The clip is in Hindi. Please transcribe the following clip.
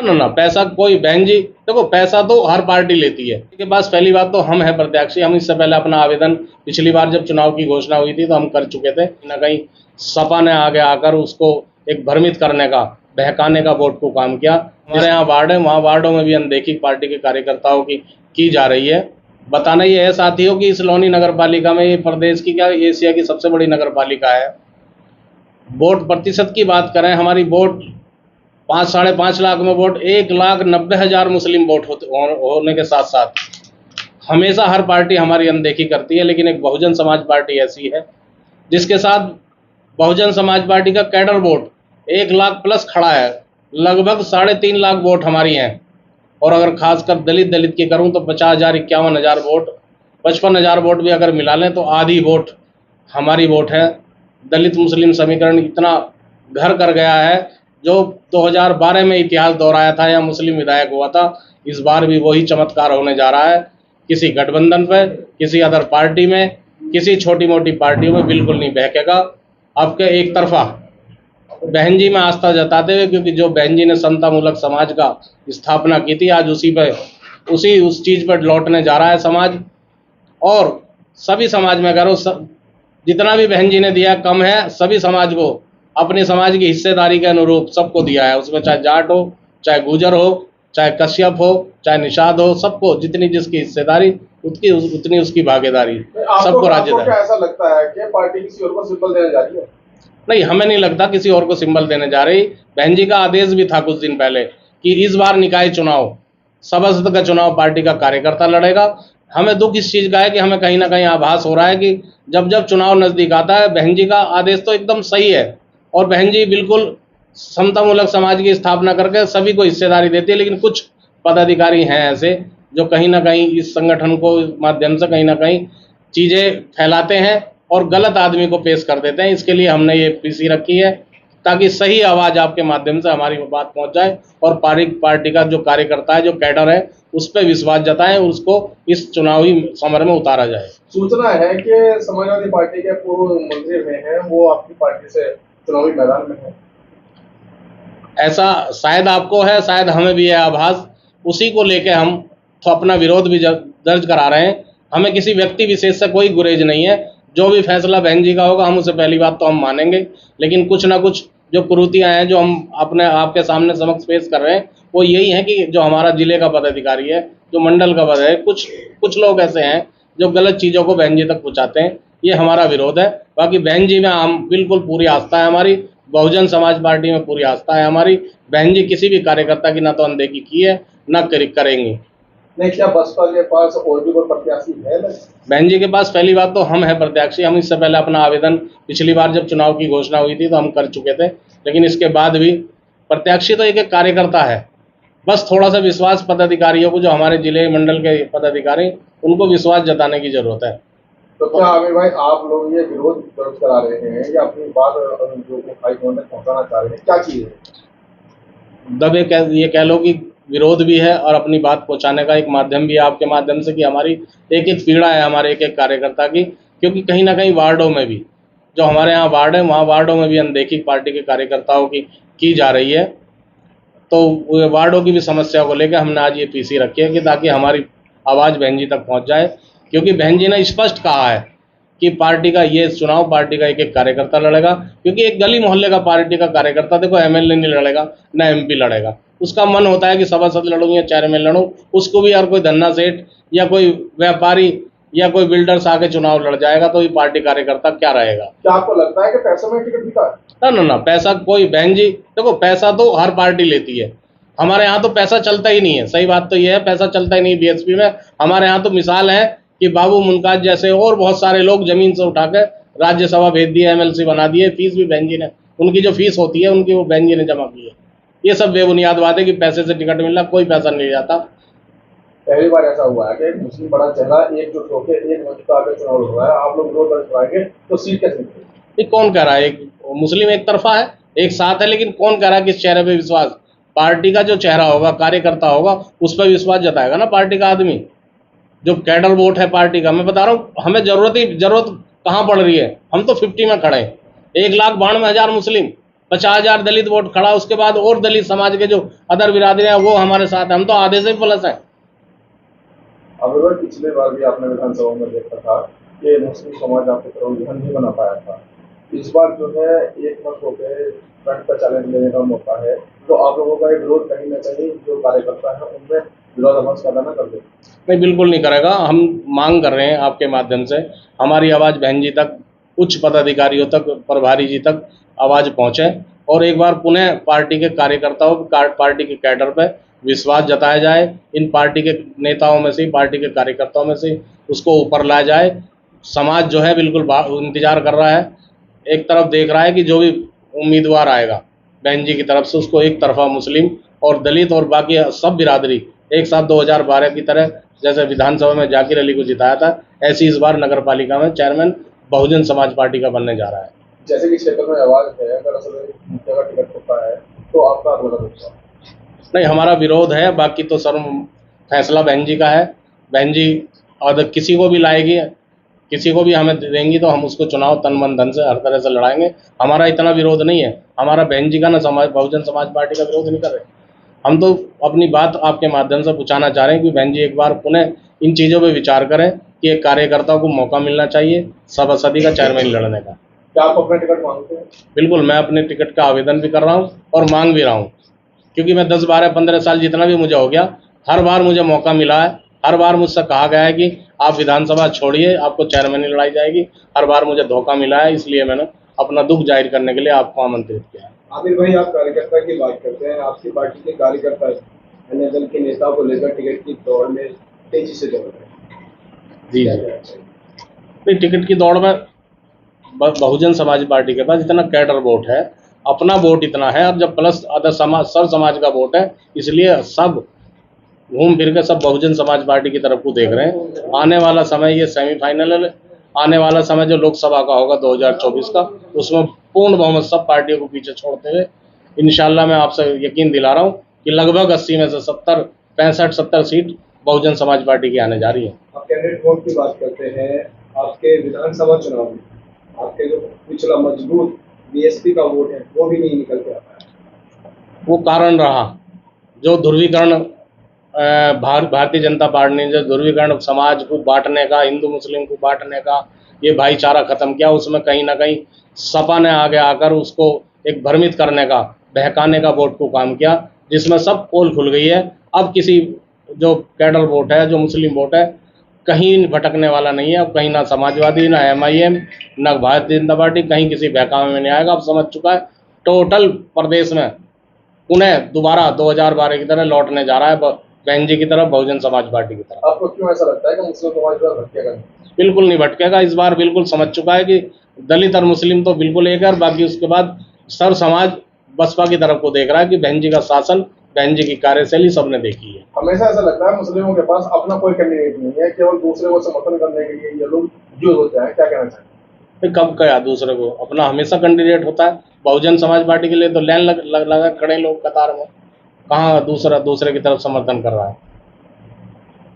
ना ना पैसा कोई बहन जी, देखो पैसा तो हर पार्टी लेती है के पास। पहली बात तो हम है प्रत्याशी, हम इससे पहले अपना आवेदन पिछली बार जब चुनाव की घोषणा हुई थी तो हम कर चुके थे। कहीं ना कहीं सपा ने आगे आकर उसको एक भ्रमित करने का, बहकाने का वोट को काम किया। हमारे यहाँ वार्ड है, वहाँ वार्डों में भी अनदेखी पार्टी के कार्यकर्ताओं की जा रही है। बताना ये है साथियों कि इस लोनी नगर पालिका में, ये प्रदेश की क्या एशिया की सबसे बड़ी नगर पालिका है। वोट प्रतिशत की बात करें, हमारी वोट 5-5.5 लाख में वोट 1,90,000 मुस्लिम वोट होने के साथ साथ हमेशा हर पार्टी हमारी अनदेखी करती है। लेकिन एक बहुजन समाज पार्टी ऐसी है जिसके साथ बहुजन समाज पार्टी का कैडर वोट 1 लाख प्लस खड़ा है। लगभग 3.5 लाख वोट हमारी हैं। और अगर खासकर दलित की करूं तो 50,000 51,000 वोट, 55,000 वोट भी अगर मिला लें तो आधी वोट हमारी वोट है। दलित मुस्लिम समीकरण इतना घर कर गया है जो 2012 में इतिहास दोहराया था या मुस्लिम विधायक हुआ था, इस बार भी वही चमत्कार होने जा रहा है। किसी गठबंधन पर, किसी अदर पार्टी में, किसी छोटी मोटी पार्टियों में बिल्कुल नहीं बहकेगा। अब के एक तरफा बहन जी में आस्था जताते हुए, क्योंकि जो बहन जी ने समतामूलक समाज का स्थापना की थी, आज उस चीज़ पर लौटने जा रहा है समाज। और सभी समाज में करो, जितना भी बहन जी ने दिया कम है। सभी समाज को अपनी समाज की हिस्सेदारी के अनुरूप सबको दिया है। उसमें चाहे जाट हो, चाहे गुजर हो, चाहे कश्यप हो, चाहे निषाद हो, सबको जितनी जिसकी हिस्सेदारी उतनी उसकी भागीदारी, सबको राज्य क्या ऐसा लगता है कि पार्टी किसी और को सिंबल देने जा रही है? नहीं, हमें नहीं लगता किसी और को सिंबल देने जा रही। बहन जी का आदेश भी था कुछ दिन पहले कि इस बार निकाय चुनाव, सभासद का चुनाव पार्टी का कार्यकर्ता लड़ेगा। हमें दुख इस चीज़ का है कि हमें कहीं ना कहीं आभास हो रहा है कि जब जब चुनाव नज़दीक आता है, बहन जी का आदेश तो एकदम सही है और बहन जी बिल्कुल समतामूलक समाज की स्थापना करके सभी को हिस्सेदारी देती है। लेकिन कुछ पदाधिकारी हैं ऐसे जो कहीं ना कहीं इस संगठन को माध्यम से कहीं ना कहीं चीज़ें फैलाते हैं और गलत आदमी को पेश कर देते हैं। इसके लिए हमने ये पीसी रखी है ताकि सही आवाज़ आपके माध्यम से हमारी बात पहुंच जाए और पार्टी का जो कार्यकर्ता है, जो कैडर है, उस पर विश्वास जताएं और उसको इस चुनावी समर में उतारा जाए। सूचना है कि समाजवादी पार्टी के पूर्व मंत्री हुए हैं, वो आपकी पार्टी से चुनावी मैदान में है। ऐसा शायद आपको है, शायद हमें भी है आभास। उसी को लेके हम तो अपना विरोध भी दर्ज करा रहे हैं। हमें किसी व्यक्ति विशेष से कोई गुरेज नहीं है। जो भी फैसला बहन जी का होगा हम उसे पहली बात तो हम मानेंगे। लेकिन कुछ ना कुछ जो कुरीतियाँ हैं जो हम अपने आपके सामने समक्ष पेश कर रहे हैं, वो यही है कि जो हमारा जिले का पदाधिकारी है, जो मंडल का पद है, कुछ लोग ऐसे हैं जो गलत चीज़ों को बहन जी तक पहुँचाते हैं। ये हमारा विरोध है। बाकी बहन जी में हम बिल्कुल पूरी आस्था है हमारी, बहुजन समाज पार्टी में पूरी आस्था है हमारी। बहन जी किसी भी कार्यकर्ता की ना तो अनदेखी की है, ना करेंगी। नहीं, क्या बसपा के पास और भी कोई प्रत्याशी है? बहन जी के पास पहली बात तो हम है प्रत्याशी, हम इससे पहले अपना आवेदन पिछली बार जब चुनाव की घोषणा हुई थी तो हम कर चुके थे। लेकिन इसके बाद भी प्रत्याशी तो एक कार्यकर्ता है। बस थोड़ा सा विश्वास पदाधिकारियों को, जो हमारे जिले मंडल के पदाधिकारी, उनको विश्वास जताने की जरूरत है। तो क्या आमिर भाई, आप लोग ये विरोध दर्ज करा रहे हैं या अपनी बात जो हाईकमान तक पहुंचाना चाह रहे हैं, क्या चीज है? दबे ये कह लो कि विरोध भी है और अपनी बात पहुंचाने का एक माध्यम भी है आपके माध्यम से कि हमारी एक पीड़ा है हमारे एक कार्यकर्ता की। क्योंकि कहीं ना कहीं वार्डों में भी, जो हमारे यहाँ वार्ड है, वहाँ वार्डों में भी अनदेखी पार्टी के कार्यकर्ताओं की जा रही है। तो वार्डों की भी समस्या को लेकर हमने आज ये पीसी रखी है कि ताकि हमारी आवाज़ बहन जी तक पहुँच जाए। क्योंकि बहन जी ने स्पष्ट कहा है कि पार्टी का ये चुनाव पार्टी का एक कार्यकर्ता लड़ेगा। क्योंकि एक गली मोहल्ले का पार्टी का कार्यकर्ता, देखो एमएलए नहीं लड़ेगा, ना एमपी लड़ेगा। उसका मन होता है कि सभासद लड़ूँ या चेयरमैन लड़ूँ, उसको भी यार कोई धन्ना सेठ या कोई व्यापारी या कोई बिल्डर्स आके चुनाव लड़ जाएगा तो ये पार्टी कार्यकर्ता क्या रहेगा? क्या आपको लगता है कि पैसों में टिकट बिका? ना पैसा कोई, बहन जी देखो पैसा तो हर पार्टी लेती है। हमारे यहाँ तो पैसा चलता ही नहीं है। सही बात तो ये है, पैसा चलता ही नहीं बीएसपी में। हमारे यहाँ तो मिसाल है कि बाबू मुनकाज जैसे और बहुत सारे लोग जमीन से उठाकर राज्यसभा भेज दिए, एमएलसी बना दिए। फीस भी बहन जी ने, उनकी जो फीस होती है उनकी, वो बहन जी ने जमा की है। ये सब बेबुनियाद बात है कि पैसे से टिकट मिलना, कोई पैसा नहीं जाता। पहली बार ऐसा हुआ है कि मुस्लिम बड़ा चेहरा एकजुट होकर एक मंच पर आकर चुनाव लड़ रहा है, आप लोग विरोध दर्ज कराएंगे तो सीट कैसे मिलेगी? ये कौन कह रहा है? एक मुस्लिम एक तरफा है, एक साथ है। लेकिन कौन कह रहा है किस चेहरे पे विश्वास? पार्टी का जो चेहरा होगा, कार्यकर्ता होगा, उस पर विश्वास जताएगा ना पार्टी का आदमी। जो कैडर वोट है पार्टी का, मैं बता रहा हूँ, हमें जरूरत कहाँ पड़ रही है? हम तो 50 में खड़े हैं। 1,92,000 मुस्लिम, 50,000 दलित वोट खड़ा, उसके बाद और दलित समाज के जो अदर बिरादरी हैं वो हमारे साथ हैं, हम तो आधे से प्लस हैं। अब अगर पिछले बार भी आपने विधानसभा में देखा था कि मुस्लिम समाज आपकी तरफ ध्यान नहीं बना पाया था, इस बार जो है एक मत होकर फ्रंट का चैलेंज लेने का मौका है, तो आप लोगों का एक विरोध कहीं ना कहीं जो कार्यकर्ता है उनमें विरोधाभास पैदा न कर दे। नहीं, बिल्कुल नहीं करेगा। हम मांग कर रहे हैं आपके माध्यम से, हमारी आवाज़ बहन जी तक, उच्च पदाधिकारियों तक, प्रभारी जी तक आवाज़ पहुँचे और एक बार पुनः पार्टी के कार्यकर्ताओं, पार्टी के कैडर पर विश्वास जताया जाए। इन पार्टी के नेताओं में से, पार्टी के कार्यकर्ताओं में से उसको ऊपर लाया जाए। समाज जो है बिल्कुल इंतजार कर रहा है, एक तरफ देख रहा है कि जो भी उम्मीदवार आएगा बहन जी की तरफ से, उसको एक तरफा मुस्लिम और दलित और बाकी सब बिरादरी एक साथ 2012 की तरह जैसे विधानसभा में जाकिर अली को जिताया था, ऐसी इस बार नगर पालिका में चेयरमैन बहुजन समाज पार्टी का बनने जा रहा है। जैसे कि क्षेत्र में आवाज है, अगर असल में मुद्दे का टिकट होता है तो आपका आंदोलन होगा? नहीं, हमारा विरोध है, बाकी तो सर फैसला बहन जी का है। बहन जी और किसी को भी लाएगी, किसी को भी हमें देंगी तो हम उसको चुनाव तन मन धन से हर तरह से लड़ाएंगे। हमारा इतना विरोध नहीं है, हमारा बहन जी का ना समाज बहुजन समाज पार्टी का विरोध नहीं कर रहे। हम तो अपनी बात आपके माध्यम से पूछाना चाह रहे हैं कि बहन जी एक बार पुनः इन चीज़ों पे विचार करें कि एक कार्यकर्ता को मौका मिलना चाहिए सभासदी का चेयरमैन लड़ने का। क्या आप अपना टिकट मांगते हैं? बिल्कुल, मैं अपने टिकट का आवेदन भी कर रहा हूँ और मांग भी रहा हूँ, क्योंकि मैं 10, 12, 15 साल जितना भी मुझे हो गया, हर बार मुझे मौका मिला है। हर बार मुझसे कहा गया है कि आप विधानसभा छोड़िए, आपको चेयरमैन लड़ाई जाएगी। हर बार मुझे धोखा मिला है, इसलिए मैंने अपना दुख जाहिर करने के लिए आपको आमंत्रित किया है। आमिर भाई, आप कार्यकर्ता की बात करते हैं, आपकी पार्टी के कार्यकर्ता अन्य दल के नेताओं को लेकर टिकट की दौड़ में तेजी से दौड़ रहे हैं। जी जी, नहीं, टिकट की दौड़ में बहुजन समाज पार्टी के पास इतना कैडर वोट है, अपना वोट इतना है, अब जब प्लस अदर समाज, सब समाज का वोट है, इसलिए सब घूम फिर के सब बहुजन समाज पार्टी की तरफ को देख रहे हैं। आने वाला समय ये सेमीफाइनल है, आने वाला समय जो लोकसभा का होगा 2024 का, उसमें पूर्ण बहुमत सब पार्टियों को पीछे छोड़ते हुए इंशाल्लाह मैं आपसे यकीन दिला रहा हूँ कि लगभग 80 में से 70, 65, 70 सीट बहुजन समाज पार्टी की आने जा रही है। आप कैंडिडेट वोट की बात करते हैं, आपके विधानसभा चुनाव में आपके जो पिछला मजबूत बीएसपी का वोट है वो भी नहीं निकल के आता है। वो कारण रहा जो ध्रुवीकरण, भारतीय जनता पार्टी ने जो ध्रुवीकरण समाज को बांटने का, हिंदू मुस्लिम को बांटने का, ये भाईचारा खत्म किया, उसमें कहीं ना कहीं सपा ने आगे आकर उसको एक भ्रमित करने का, बहकाने का वोट को काम किया, जिसमें सब पोल खुल गई है। अब किसी जो कैडर वोट है, जो मुस्लिम वोट है, कहीं भटकने वाला नहीं है। अब कहीं ना समाजवादी, ना MIM, ना भारतीय जनता पार्टी कहीं किसी बहकावे में नहीं आएगा। अब समझ चुका है टोटल प्रदेश में पुनः दोबारा 2012 की तरह लौटने जा रहा है, बहन जी की तरफ, बहुजन समाज पार्टी की तरफ। आपको क्यों ऐसा लगता है कि मुस्लिम समाज पर भटकेगा? बिल्कुल नहीं भटकेगा, इस बार बिल्कुल समझ चुका है कि दलित और मुस्लिम तो बिल्कुल एक है, और बाकी उसके बाद सर्व समाज बसपा की तरफ को देख रहा है कि बहन जी का शासन, बहन जी की कार्यशैली सबने देखी है। हमेशा ऐसा लगता है मुस्लिमों के पास अपना कोई कैंडिडेट नहीं है, केवल दूसरे को समर्थन करने के लिए ये लोग यूज होते हैं। क्या कहना चाहिए? कब कहा दूसरे को, अपना हमेशा कैंडिडेट होता है। बहुजन समाज पार्टी के लिए तो लाइन लगा खड़े लोग कतार में, कहाँ दूसरे की तरफ समर्थन कर रहा है।